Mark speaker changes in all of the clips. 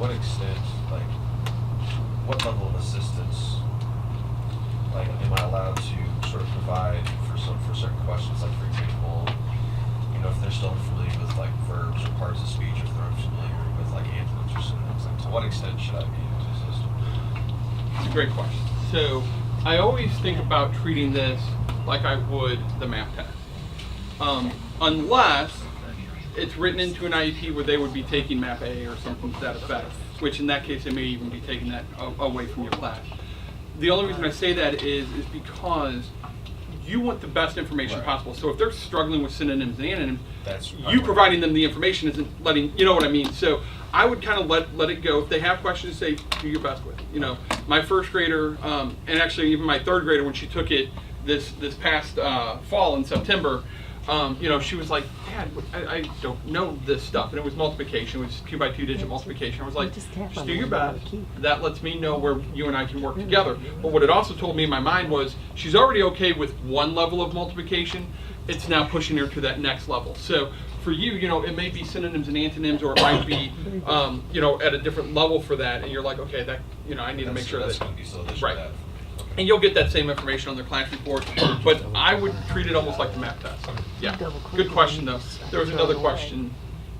Speaker 1: what extent, like, what level of assistance, like, am I allowed to sort of provide for certain questions, like, for example, you know, if they're still unfamiliar with, like, verbs or parts of speech, if they're unfamiliar with, like, antonyms or synonyms, like, to what extent should I be able to assist them?
Speaker 2: It's a great question. So I always think about treating this like I would the math test. Unless it's written into an IEP where they would be taking MAP A or something to that effect, which in that case they may even be taking that away from your class. The only reason I say that is because you want the best information possible. So if they're struggling with synonyms and antonyms, you providing them the information isn't letting, you know what I mean? So I would kind of let it go. If they have questions, say, do your best with it. You know, my first grader, and actually even my third grader, when she took it this past fall in September, you know, she was like, Dad, I don't know this stuff. And it was multiplication. It was 2 by 2 digit multiplication. I was like, just do your best. That lets me know where you and I can work together. But what it also told me in my mind was, she's already okay with one level of multiplication. It's now pushing her to that next level. So for you, you know, it may be synonyms and antonyms, or it might be, you know, at a different level for that. And you're like, okay, that, you know, I need to make sure
Speaker 1: that's
Speaker 2: that.
Speaker 1: Going to be so
Speaker 2: right.
Speaker 1: That. Okay.
Speaker 2: And you'll get that same information on their class report, but I would treat it almost like the math test. Yeah, good question though. There was another question.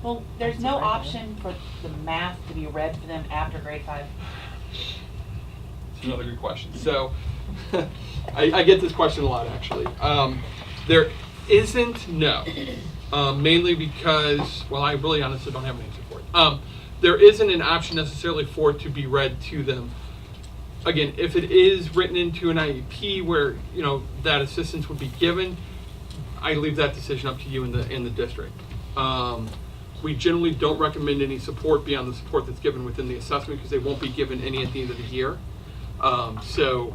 Speaker 3: Well, there's no option for the math to be read for them after grade 5.
Speaker 2: It's another good question. So, I get this question a lot actually. There isn't, no. Mainly because, well, I really honestly don't have an answer for it. There isn't an option necessarily for it to be read to them. Again, if it is written into an IEP where, you know, that assistance would be given, I leave that decision up to you in the district. We generally don't recommend any support beyond the support that's given within the assessment, because they won't be given any at the end of the year. So,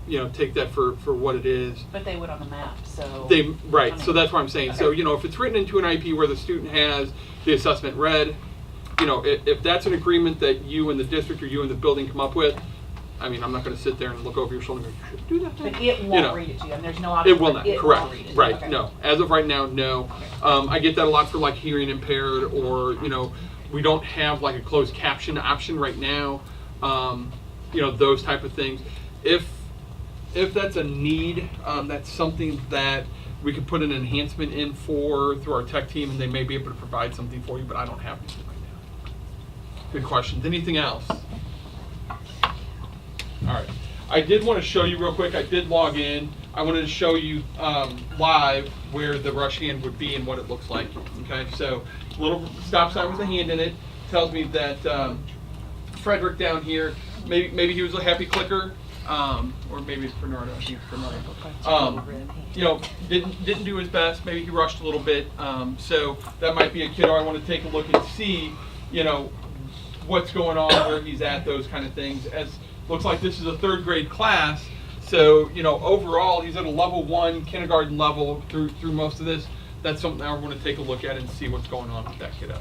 Speaker 2: you know, take that for what it is.
Speaker 3: But they would on the map, so.
Speaker 2: Right, so that's what I'm saying. Okay. So, you know, if it's written into an IEP where the student has the assessment read, you know, if that's an agreement that you and the district or you and the building come up with, I mean, I'm not going to sit there and look over your shoulder and go, you should do that.
Speaker 3: But it won't read it to you, and there's no option.
Speaker 2: It will not, correct.
Speaker 3: Read it.
Speaker 2: Right,
Speaker 3: Okay.
Speaker 2: no. As of right now, no. I get that a lot for like hearing impaired, or, you know, we don't have like a closed caption option right now. You know, those type of things. If that's a need, that's something that we could put an enhancement in through our tech team, and they may be able to provide something for you, but I don't have anything right now. Good questions. Anything else? All right. I did want to show you real quick. I did log in. I wanted to show you live where the rush hand would be and what it looks like. Okay, so little stop sign with a hand in it tells me that Frederick down here, maybe he was a happy clicker, or maybe it's Bernardo. I think it's Bernardo. You know, didn't do his best. Maybe he rushed a little bit. So that might be a kiddo I want to take a look and see, you know, what's going on, where he's at, those kind of things. As looks like this is a 3rd grade class, so, you know, overall he's at a level 1 kindergarten level through most of this. That's something I want to take a look at and see what's going on with that kiddo.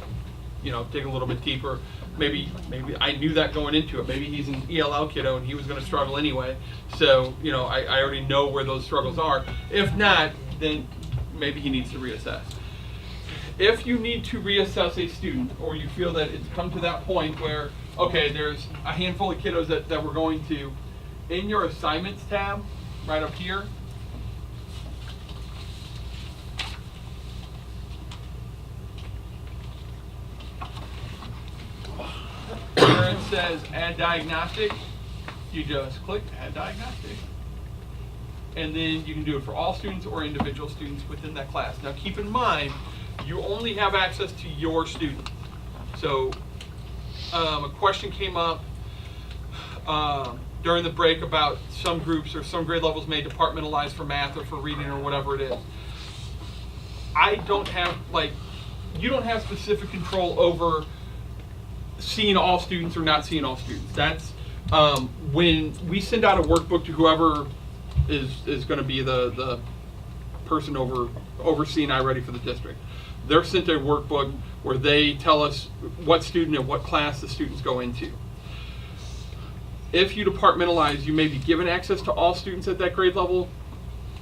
Speaker 2: You know, dig a little bit deeper. Maybe I knew that going into it. Maybe he's an ELL kiddo and he was going to struggle anyway. So, you know, I already know where those struggles are. If not, then maybe he needs to reassess. If you need to reassess a student, or you feel that it's come to that point where, okay, there's a handful of kiddos that we're going to, in your assignments tab, right up here, where it says add diagnostic, you just click add diagnostic. And then you can do it for all students or individual students within that class. Now keep in mind, you only have access to your student. So a question came up during the break about some groups or some grade levels may departmentalize for math or for reading or whatever it is. I don't have, like, you don't have specific control over seeing all students or not seeing all students. That's when we send out a workbook to whoever is going to be the person overseeing iReady for the district. They're sent a workbook where they tell us what student and what class the students go into. If you departmentalize, you may be given access to all students at that grade level,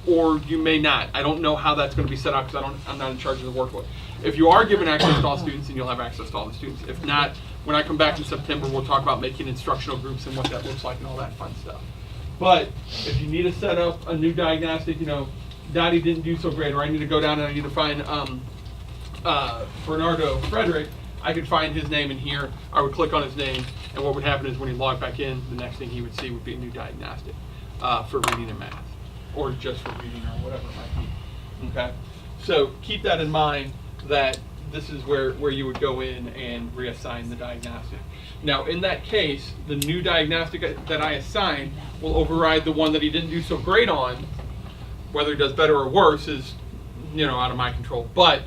Speaker 2: or you may not. I don't know how that's going to be set up because I'm not in charge of the workbook. If you are given access to all students, then you'll have access to all the students. If not, when I come back in September, we'll talk about making instructional groups and what that looks like and all that fun stuff. But if you need to set up a new diagnostic, Dottie didn't do so great, or I need to go down and I need to find Bernardo Frederick, I could find his name in here. I would click on his name, and what would happen is when he logged back in, the next thing he would see would be a new diagnostic for reading and math, or just for reading or whatever it might be. Okay? So keep that in mind, that this is where you would go in and reassign the diagnostic. Now, in that case, the new diagnostic that I assign will override the one that he didn't do so great on. Whether he does better or worse is, out of my control. But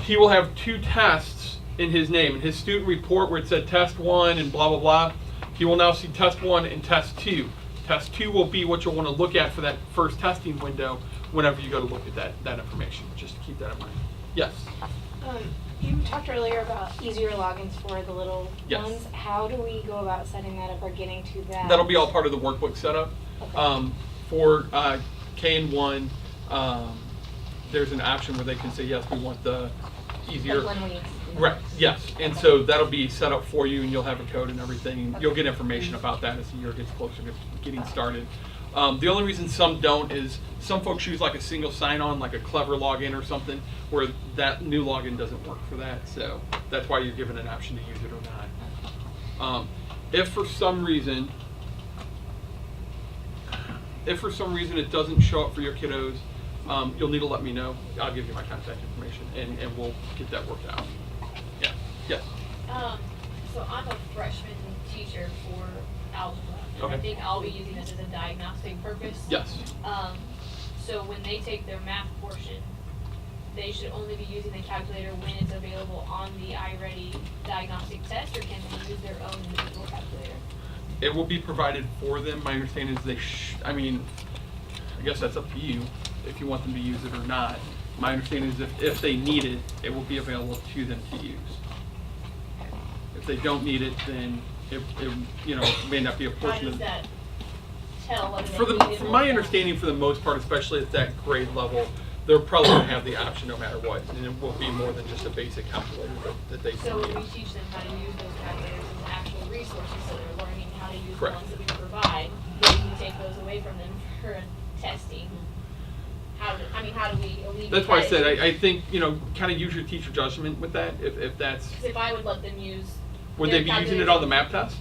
Speaker 2: he will have 2 tests in his name. In his student report where it said test 1 and blah, blah, blah, he will now see test 1 and test 2. Test 2 will be what you'll want to look at for that first testing window whenever you go to look at that information. Just to keep that in mind. Yes?
Speaker 4: You talked earlier about easier logins for the little
Speaker 2: Yes.
Speaker 4: ones. How do we go about setting that up or getting to that?
Speaker 2: That'll be all part of the workbook setup.
Speaker 4: Okay.
Speaker 2: For K and 1, there's an option where they can say, yes, we want the easier.
Speaker 4: Like when we.
Speaker 2: Right, yes. And
Speaker 4: Okay.
Speaker 2: so that'll be set up for you, and you'll have a code and everything. You'll get information about that as the year gets closer to getting started. The only reason some don't is some folks use like a single sign-on, like a clever login or something, where that new login doesn't work for that. So that's why you're given an option to use it or not. If for some reason it doesn't show up for your kiddos, you'll need to let me know. I'll give you my contact information, and we'll get that worked out. Yeah. Yes.
Speaker 5: So I'm a freshman teacher for algebra, and I
Speaker 2: Okay.
Speaker 5: think I'll be using this as a diagnostic purpose.
Speaker 2: Yes.
Speaker 5: So when they take their math portion, they should only be using the calculator when it's available on the iReady diagnostic test, or can they use their own individual calculator?
Speaker 2: It will be provided for them. My understanding is I guess that's up to you if you want them to use it or not. My understanding is if they need it, it will be available to them to use. If they don't need it, then it may not be a
Speaker 5: How
Speaker 2: portion
Speaker 5: does
Speaker 2: of.
Speaker 5: that tell whether they
Speaker 2: From
Speaker 5: need it or
Speaker 2: my
Speaker 5: not?
Speaker 2: understanding, for the most part, especially at that grade level, they're probably going to have the option no matter what, and it will be more than just a basic calculator that they
Speaker 5: So
Speaker 2: can
Speaker 5: when we
Speaker 2: use.
Speaker 5: teach them how to use those calculators as actual resources, so they're learning how to use the
Speaker 2: Correct.
Speaker 5: ones that we provide, then we take those away from them for testing. How do we alleviate
Speaker 2: That's why I
Speaker 5: that
Speaker 2: said
Speaker 5: issue?
Speaker 2: I think kind of use your teacher judgment with that. If that's,
Speaker 5: 'Cause if I would let them use.
Speaker 2: would
Speaker 5: their
Speaker 2: they be using it
Speaker 5: calculators-
Speaker 2: on the map test?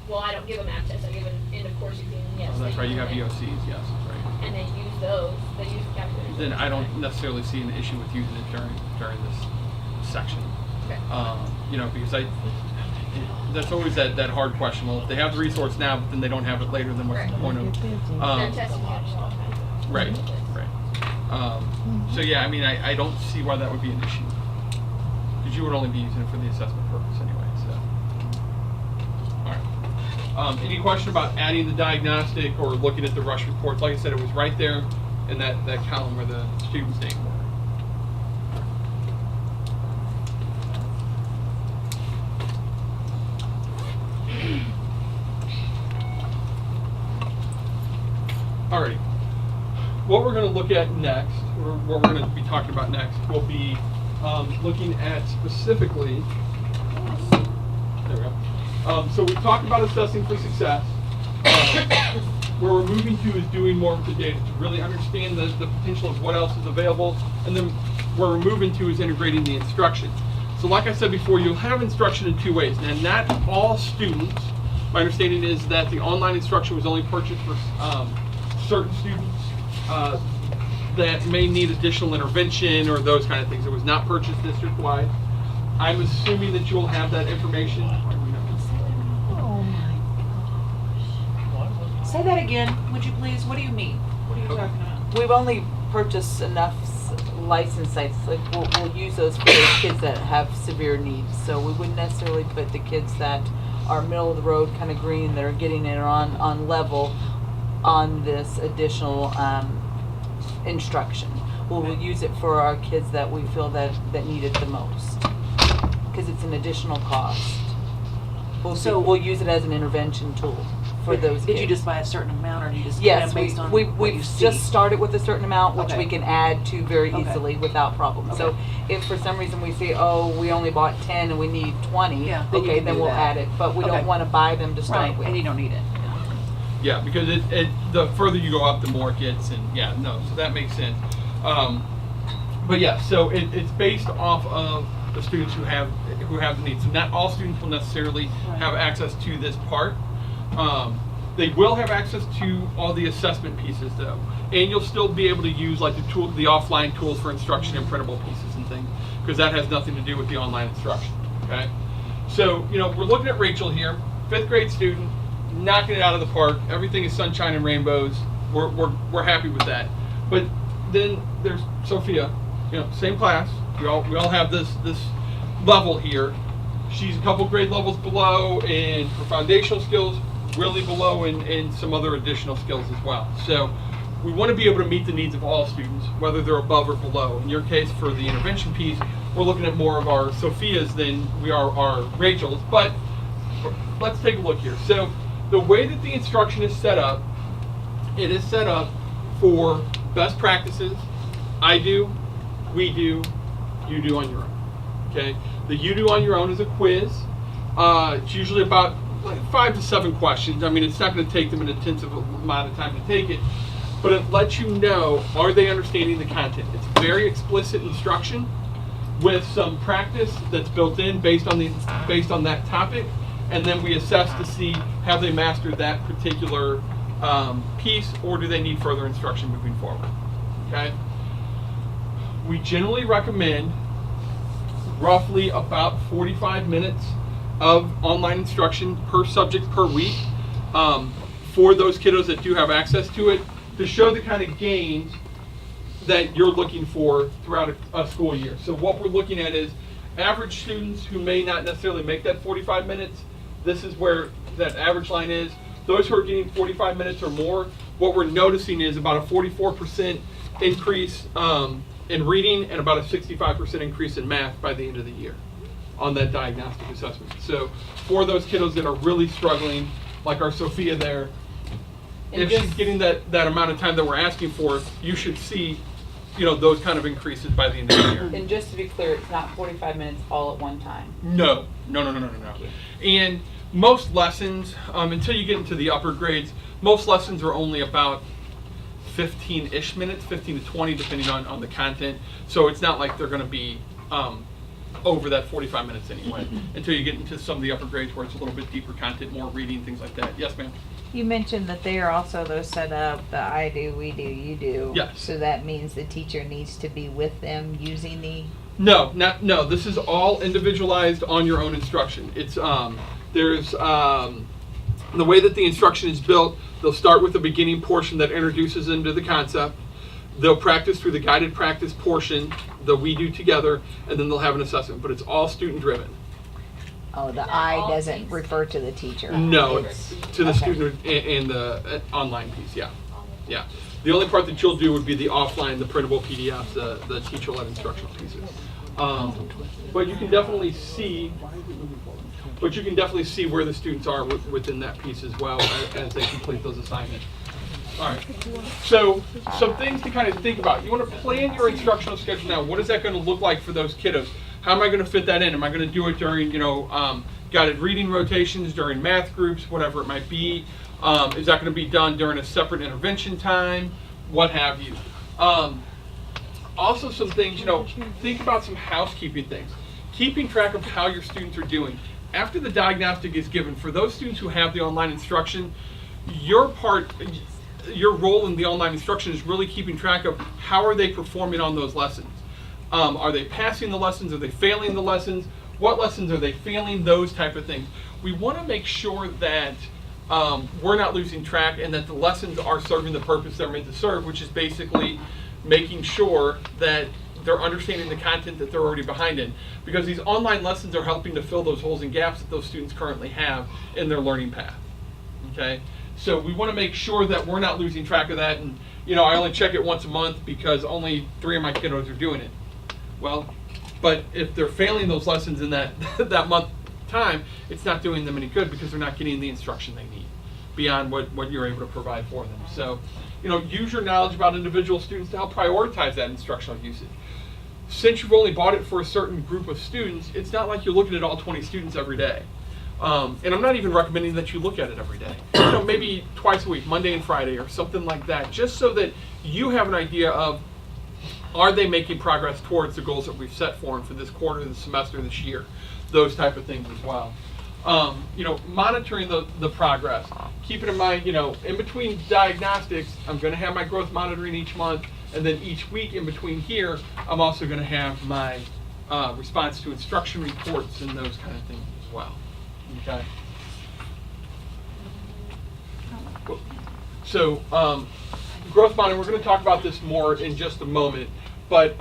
Speaker 5: Well, I don't give a math test, I give an end of course exam, yes.
Speaker 2: Oh, that's
Speaker 5: they
Speaker 2: right. You
Speaker 5: use
Speaker 2: have
Speaker 5: it.
Speaker 2: EOCs. Yes, that's right.
Speaker 5: And they use those, they use the calculators.
Speaker 2: Then I don't necessarily see an issue with using it during this section.
Speaker 5: Okay.
Speaker 2: Because that's always that hard question. Well, if they have the resource now, but then they don't have it later, then what's the
Speaker 5: Right.
Speaker 2: point of?
Speaker 5: They're testing out all kinds of.
Speaker 2: Right, right. So yeah, I don't see why that would be an issue. Because you would only be using it for the assessment purpose anyway, so. All right. Any question about adding the diagnostic or looking at the rush reports? Like I said, it was right there in that column where the student's name were. Alrighty. What we're going to look at next, or what we're going to be talking about next, will be looking at specifically. There we go. So we talked about assessing for success. Where we're moving to is doing more with the data to really understand the potential of what else is available, and then where we're moving to is integrating the instruction. So like I said before, you'll have instruction in 2 ways. Now, not all students, my understanding is that the online instruction was only purchased for certain students that may need additional intervention or those kind of things. It was not purchased district-wide. I'm assuming that you'll have that information.
Speaker 3: Oh my gosh. Say that again, would you please? What do you mean? What are you talking about?
Speaker 6: We've only purchased enough license sites, like we'll use those for the kids that have severe needs. So we wouldn't necessarily put the kids that are middle of the road, kind of green, that are getting it on level on this additional instruction. We'll use it for our kids that we feel that need it the most, because it's an additional cost. We'll use it as an intervention tool for those
Speaker 3: Did you
Speaker 6: kids.
Speaker 3: just buy a certain amount, or do you just get
Speaker 6: Yes,
Speaker 3: them based on
Speaker 6: we've
Speaker 3: what you see?
Speaker 6: just started with a certain amount, which
Speaker 3: Okay.
Speaker 6: we can add to very
Speaker 3: Okay.
Speaker 6: easily without problem. So
Speaker 3: Okay.
Speaker 6: if for some reason we say, oh, we only bought 10 and we need 20,
Speaker 3: Yeah, then you
Speaker 6: okay,
Speaker 3: can
Speaker 6: then
Speaker 3: do
Speaker 6: we'll
Speaker 3: that.
Speaker 6: add it. But we
Speaker 3: Okay.
Speaker 6: don't want to buy them to start
Speaker 3: Right,
Speaker 6: with.
Speaker 3: and you don't need it.
Speaker 2: Yeah, because the further you go up, the more it gets, and yeah, no, so that makes sense. But yeah, so it's based off of the students who have the needs. So not all students will necessarily
Speaker 3: Right.
Speaker 2: have access to this part. They will have access to all the assessment pieces though, and you'll still be able to use like the offline tools for instruction and printable pieces and things, because that has nothing to do with the online instruction. Okay, so we're looking at Rachel here, 5th grade student, knocking it out of the park. Everything is sunshine and rainbows. We're happy with that. But then there's Sophia, same class. We all have this level here. She's a couple grade levels below in her foundational skills, really below in some other additional skills as well. So we want to be able to meet the needs of all students, whether they're above or below. In your case, for the intervention piece, we're looking at more of our Sophias than we are our Rachels. But let's take a look here. So the way that the instruction is set up, it is set up for best practices. I do, we do, you do on your own. Okay? The you do on your own is a quiz. It's usually about 5 to 7 questions. I mean, it's not going to take them an intensive amount of time to take it, but it lets you know, are they understanding the content? It's very explicit instruction with some practice that's built in based on that topic, and then we assess to see have they mastered that particular piece, or do they need further instruction moving forward. Okay? We generally recommend roughly about 45 minutes of online instruction per subject per week for those kiddos that do have access to it, to show the kind of gains that you're looking for throughout a school year. So what we're looking at is average students who may not necessarily make that 45 minutes. This is where that average line is. Those who are getting 45 minutes or more, what we're noticing is about a 44% increase in reading and about a 65% increase in math by the end of the year on that diagnostic assessment. So for those kiddos that are really struggling, like our Sophia there,
Speaker 6: And
Speaker 2: if she's getting that amount of time that we're asking for, you should see those kind of increases by the end of the year.
Speaker 6: And just to be clear, it's not 45 minutes all at one time.
Speaker 2: No. And most lessons, until you get into the upper grades, most lessons are only about 15-ish minutes, 15 to 20, depending on the content. So it's not like they're going to be over that 45 minutes anyway, until you get into some of the upper grades where it's a little bit deeper content, more reading, things like that. Yes, ma'am?
Speaker 7: You mentioned that they are also though set up the I do, we do, you do.
Speaker 2: Yes.
Speaker 7: So that means the teacher needs to be with them using the.
Speaker 2: No. This is all individualized on your own instruction. It's there's the way that the instruction is built. They'll start with the beginning portion that introduces them to the concept. They'll practice through the guided practice portion that we do together, and then they'll have an assessment. But it's all student driven.
Speaker 7: Oh, the
Speaker 5: That
Speaker 7: I
Speaker 5: all
Speaker 7: doesn't
Speaker 5: takes-
Speaker 7: refer to the teacher.
Speaker 2: No,
Speaker 7: It's-
Speaker 2: it's to the
Speaker 7: okay.
Speaker 2: student and the online piece. Yeah. The only part that you'll do would be the offline, the printable PDFs, the teacher-led instructional pieces. But you can definitely see. But you can definitely see where the students are within that piece as well as they complete those assignments. All right. So some things to kind of think about. You want to plan your instructional schedule now. What is that going to look like for those kiddos? How am I going to fit that in? Am I going to do it during guided reading rotations, during math groups, whatever it might be? Is that going to be done during a separate intervention time? What have you? Also some things, think about some housekeeping things. Keeping track of how your students are doing. After the diagnostic is given, for those students who have the online instruction, your role in the online instruction is really keeping track of how are they performing on those lessons. Are they passing the lessons? Are they failing the lessons? What lessons are they failing? Those type of things. We want to make sure that we're not losing track and that the lessons are serving the purpose they're meant to serve, which is basically making sure that they're understanding the content that they're already behind in. Because these online lessons are helping to fill those holes and gaps that those students currently have in their learning path. Okay? So we want to make sure that we're not losing track of that. And, I only check it once a month because only 3 of my kiddos are doing it. Well, but if they're failing those lessons in that month time, it's not doing them any good because they're not getting the instruction they need. beyond what you're able to provide for them. So, use your knowledge about individual students to help prioritize that instructional usage. Since you've only bought it for a certain group of students, it's not like you're looking at all 20 students every day. And I'm not even recommending that you look at it every day. Maybe twice a week, Monday and Friday, or something like that, just so that you have an idea of, are they making progress towards the goals that we've set for them for this quarter, this semester, this year, those type of things as well. Monitoring the progress. Keeping in mind, in between diagnostics, I'm going to have my growth monitoring each month, and then each week in between here, I'm also going to have my response to instruction reports and those kind of things as well. Okay. So, growth monitoring, we're going to talk about this more in just a moment, but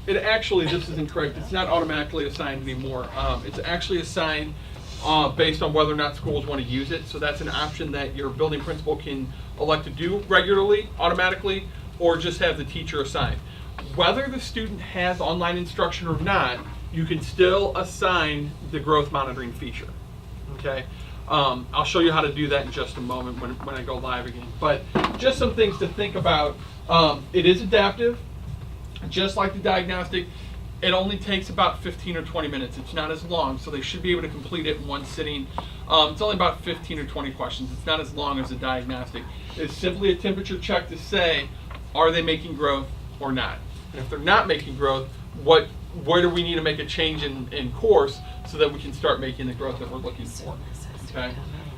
Speaker 2: this is incorrect. It's not automatically assigned anymore. It's actually assigned based on whether or not schools want to use it. So that's an option that your building principal can elect to do regularly, automatically, or just have the teacher assign. Whether the student has online instruction or not, you can still assign the growth monitoring feature. Okay, I'll show you how to do that in just a moment when I go live again. But just some things to think about. It is adaptive, just like the diagnostic. It only takes about 15 or 20 minutes. It's not as long, so they should be able to complete it in one sitting. It's only about 15 or 20 questions. It's not as long as the diagnostic. It's simply a temperature check to say, are they making growth or not? And if they're not making growth, where do we need to make a change in course so that we can start making the growth that we're looking for? Okay.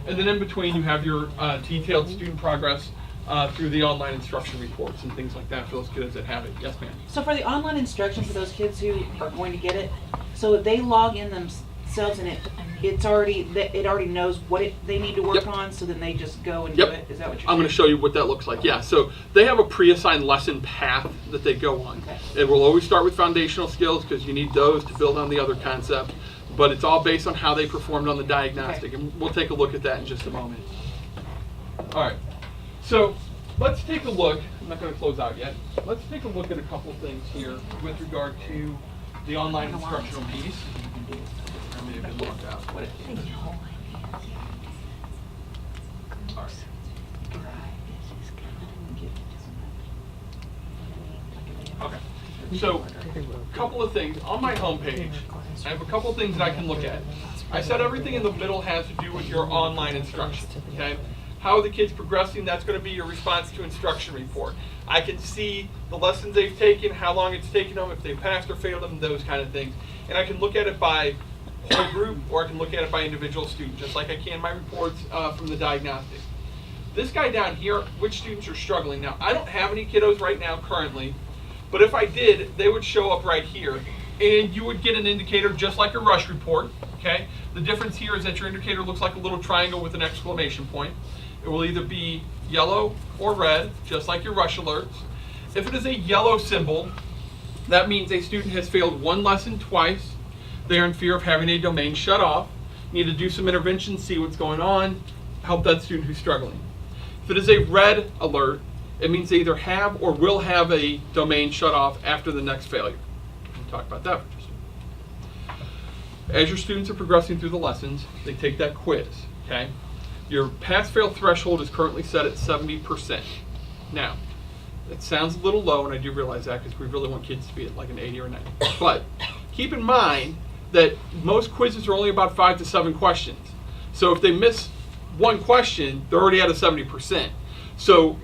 Speaker 2: And then in between, you have your detailed student progress through the online instruction reports and things like that for those kids that have it. Yes, ma'am.
Speaker 3: So for the online instruction for those kids who are going to get it, so if they log in themselves and it already knows what they need to work
Speaker 2: Yep.
Speaker 3: on, so then they just go and
Speaker 2: Yep.
Speaker 3: do it. Is that what you're saying?
Speaker 2: I'm going to show you what that looks like. Yeah, so they have a pre-assigned lesson path that they go on.
Speaker 3: Okay.
Speaker 2: It will always start with foundational skills because you need those to build on the other concepts, but it's all based on how they performed on the diagnostic,
Speaker 3: Okay.
Speaker 2: and we'll take a look at that in just a moment. All right, so let's take a look. I'm not going to close out yet. Let's take a look at a couple things here with regard to the online instructional piece. I may have been logged out. All right. Okay, so a couple of things. On my homepage, I have a couple of things that I can look at. I said everything in the middle has to do with your online instruction, okay? How are the kids progressing? That's going to be your response to instruction report. I can see the lessons they've taken, how long it's taken them, if they passed or failed them, those kind of things. And I can look at it by whole group, or I can look at it by individual student, just like I can my reports from the diagnostic. This guy down here, which students are struggling. Now, I don't have any kiddos right now currently, but if I did, they would show up right here. And you would get an indicator just like a rush report, okay? The difference here is that your indicator looks like a little triangle with an exclamation point. It will either be yellow or red, just like your rush alerts. If it is a yellow symbol, that means a student has failed one lesson twice. They are in fear of having a domain shut off. Need to do some intervention, see what's going on, help that student who's struggling. If it is a red alert, it means they either have or will have a domain shut off after the next failure. We'll talk about that for just a minute. As your students are progressing through the lessons, they take that quiz, okay? Your pass-fail threshold is currently set at 70%. Now, it sounds a little low, and I do realize that because we really want kids to be at like an 80 or 90. But keep in mind that most quizzes are only about 5 to 7 questions. So if they miss one question, they're already at a 70%. So,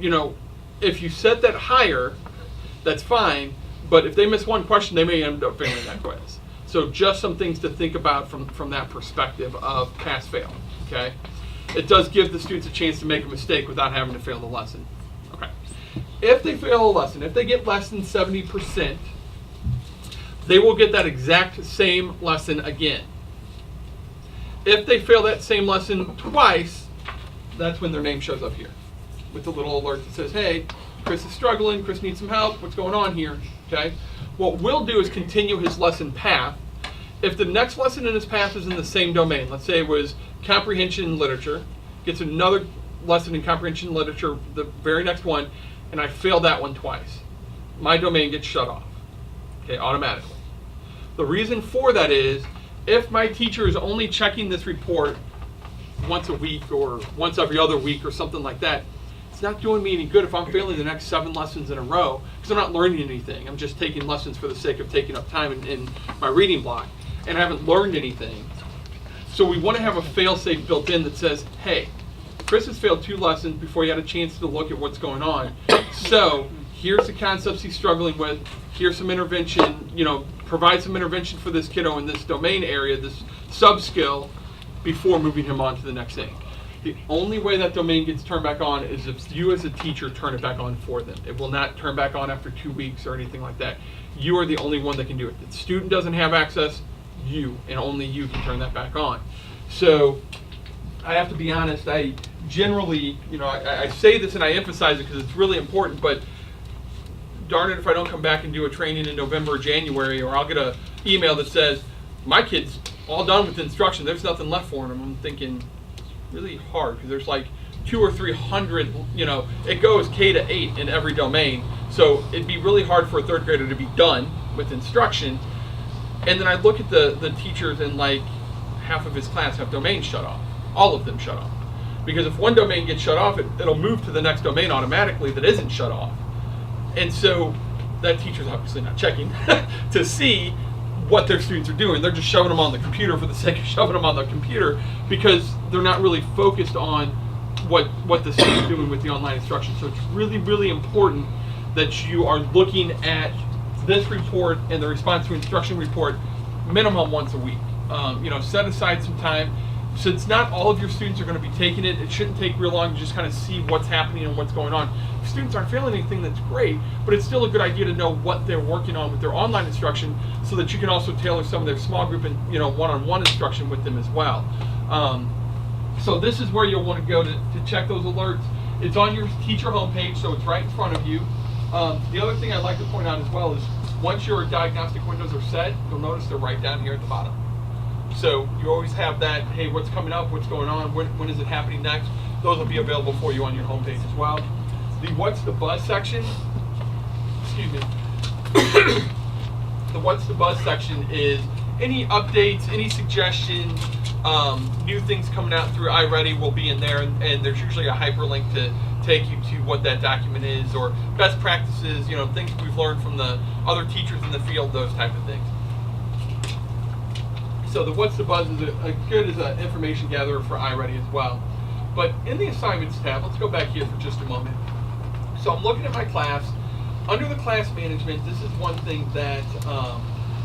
Speaker 2: if you set that higher, that's fine. But if they miss one question, they may end up failing that quiz. So just some things to think about from that perspective of pass-fail, okay? It does give the students a chance to make a mistake without having to fail the lesson. Okay. If they fail a lesson, if they get less than 70%, they will get that exact same lesson again. If they fail that same lesson twice, that's when their name shows up here with the little alert that says, hey, Chris is struggling, Chris needs some help, what's going on here, okay? What we'll do is continue his lesson path. If the next lesson in his path is in the same domain, let's say it was comprehension and literature, gets another lesson in comprehension and literature, the very next one, and I failed that one twice, my domain gets shut off, okay, automatically. The reason for that is, if my teacher is only checking this report once a week or once every other week or something like that, it's not doing me any good if I'm failing the next 7 lessons in a row because I'm not learning anything. I'm just taking lessons for the sake of taking up time in my reading block, and I haven't learned anything. So we want to have a fail-safe built in that says, hey, Chris has failed 2 lessons before he had a chance to look at what's going on. So here's the concepts he's struggling with. Here's some intervention, provide some intervention for this kiddo in this domain area, this sub-skill, before moving him on to the next thing. The only way that domain gets turned back on is if you as a teacher turn it back on for them. It will not turn back on after 2 weeks or anything like that. You are the only one that can do it. If the student doesn't have access, you, and only you can turn that back on. So I have to be honest, I generally, I say this and I emphasize it because it's really important, but darn it if I don't come back and do a training in November or January, or I'll get an email that says, my kid's all done with instruction, there's nothing left for him. I'm thinking, really hard, because there's like 200 or 300, it goes K to 8 in every domain. So it'd be really hard for a 3rd grader to be done with instruction. And then I look at the teachers, and like half of his class have domains shut off. All of them shut off. Because if one domain gets shut off, it'll move to the next domain automatically that isn't shut off. And so that teacher's obviously not checking to see what their students are doing. They're just shoving them on the computer for the sake of shoving them on the computer, because they're not really focused on what the student's doing with the online instruction. So it's really, really important that you are looking at this report and the response to instruction report minimum once a week. Set aside some time. Since not all of your students are going to be taking it, it shouldn't take real long to just kind of see what's happening and what's going on. If students aren't failing anything, that's great, but it's still a good idea to know what they're working on with their online instruction, so that you can also tailor some of their small group and one-on-one instruction with them as well. So this is where you'll want to go to check those alerts. It's on your teacher homepage, so it's right in front of you. The other thing I'd like to point out as well is, once your diagnostic windows are set, you'll notice they're right down here at the bottom. So you always have that, hey, what's coming up, what's going on, when is it happening next? Those will be available for you on your homepage as well. The what's the buzz section, excuse me, the what's the buzz section is any updates, any suggestions, new things coming out through iReady will be in there, and there's usually a hyperlink to take you to what that document is, or best practices, things we've learned from the other teachers in the field, those type of things. So the what's the buzz is good as an information gatherer for iReady as well. But in the assignments tab, let's go back here for just a moment. So I'm looking at my class. Under the class management, this is one thing that,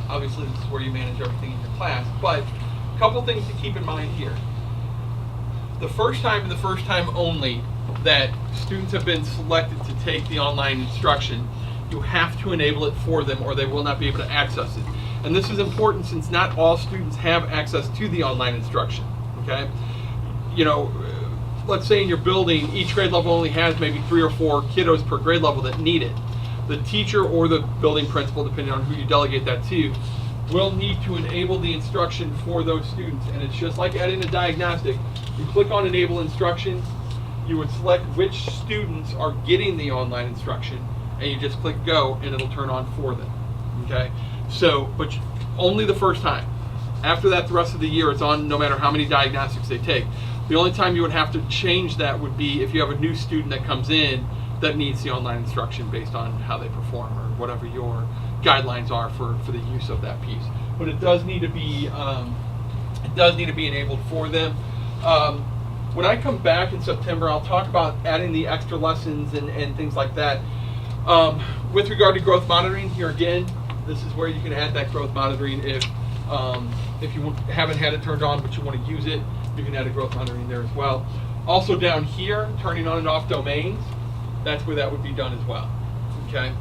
Speaker 2: obviously this is where you manage everything in your class, but a couple things to keep in mind here. The first time and the first time only that students have been selected to take the online instruction, you have to enable it for them, or they will not be able to access it. And this is important since not all students have access to the online instruction, okay? Let's say in your building, each grade level only has maybe 3 or 4 kiddos per grade level that need it. The teacher or the building principal, depending on who you delegate that to, will need to enable the instruction for those students. And it's just like adding a diagnostic. You click on enable instruction, you would select which students are getting the online instruction, and you just click go, and it'll turn on for them, okay? So, but only the first time. After that, the rest of the year, it's on no matter how many diagnostics they take. The only time you would have to change that would be if you have a new student that comes in that needs the online instruction based on how they perform, or whatever your guidelines are for the use of that piece. But it does need to be enabled for them. When I come back in September, I'll talk about adding the extra lessons and things like that. With regard to growth monitoring, here again, this is where you can add that growth monitoring. If you haven't had it turned on but you want to use it, you can add a growth monitoring there as well. Also down here, turning on and off domains, that's where that would be done as well. Okay.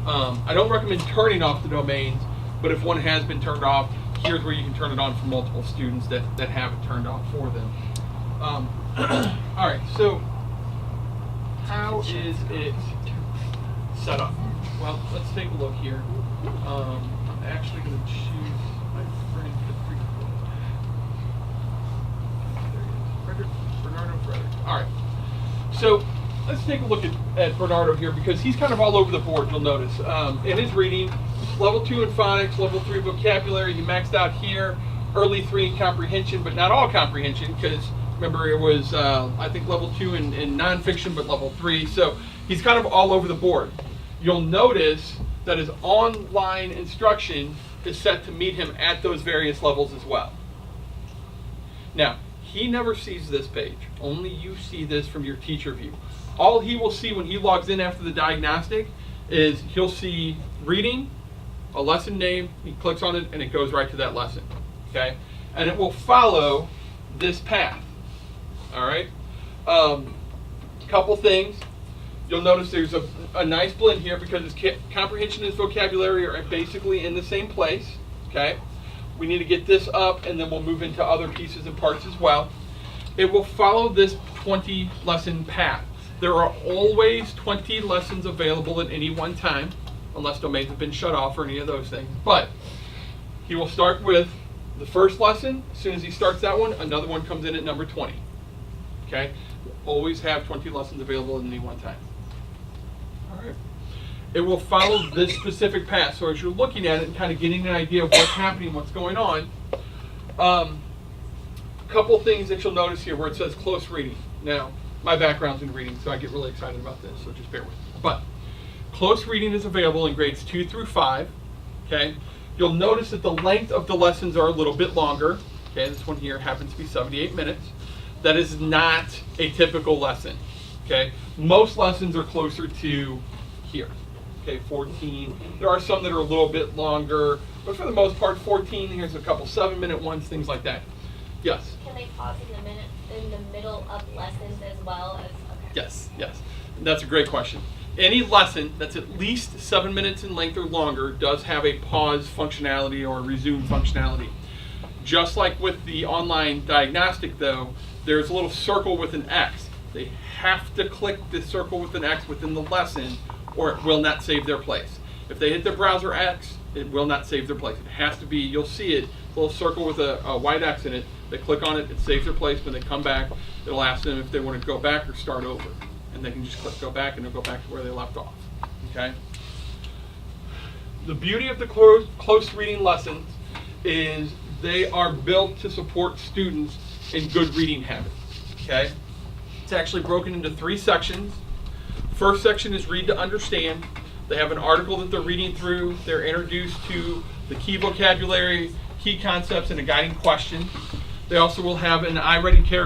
Speaker 2: I don't recommend turning off the domains, but if one has been turned off, here's where you can turn it on for multiple students that have it turned off for them. All right, so how is it set up? Well, let's take a look here. I'm actually going to choose my friend Bernardo Frederick. All right, so let's take a look at Bernardo here, because he's kind of all over the board, you'll notice. In his reading, level 2 in phonics, level 3 vocabulary, he maxed out here, early 3 in comprehension, but not all comprehension, because Remember, it was I think level 2 in nonfiction, but level 3. So he's kind of all over the board. You'll notice that his online instruction is set to meet him at those various levels as well. Now, he never sees this page. Only you see this from your teacher view. All he will see when he logs in after the diagnostic is he'll see reading, a lesson name, he clicks on it, and it goes right to that lesson. Okay? And it will follow this path. All right? Couple things. You'll notice there's a nice blend here because his comprehension and his vocabulary are basically in the same place. Okay? We need to get this up, and then we'll move into other pieces and parts as well. It will follow this 20 lesson path. There are always 20 lessons available at any one time, unless domains have been shut off or any of those things. But he will start with the first lesson. As soon as he starts that one, another one comes in at number 20. Okay? Always have 20 lessons available at any one time. All right. It will follow this specific path. So as you're looking at it and kind of getting an idea of what's happening, what's going on, a couple things that you'll notice here where it says close reading. Now, my background's in reading, so I get really excited about this, so just bear with me. But close reading is available in grades 2 through 5. Okay? You'll notice that the length of the lessons are a little bit longer. Okay, this one here happens to be 78 minutes. That is not a typical lesson. Okay? Most lessons are closer to here. Okay, 14. There are some that are a little bit longer, but for the most part, 14. Here's a couple 7-minute ones, things like that. Yes?
Speaker 8: Can they pause in the middle of lessons as well as? Okay.
Speaker 2: Yes, yes. That's a great question. Any lesson that's at least 7 minutes in length or longer does have a pause functionality or resume functionality. Just like with the online diagnostic, though, there's a little circle with an X. They have to click the circle with an X within the lesson, or it will not save their place. If they hit their browser X, it will not save their place. It has to be, you'll see it, a little circle with a white X in it. They click on it, it saves their place. When they come back, it'll ask them if they want to go back or start over. And they can just click go back, and they'll go back to where they left off. Okay? The beauty of the close reading lessons is they are built to support students in good reading habits. Okay? It's actually broken into 3 sections. First section is read to understand. They have an article that they're reading through. They're introduced to the key vocabulary, key concepts, and a guiding question. They also will have an iReady character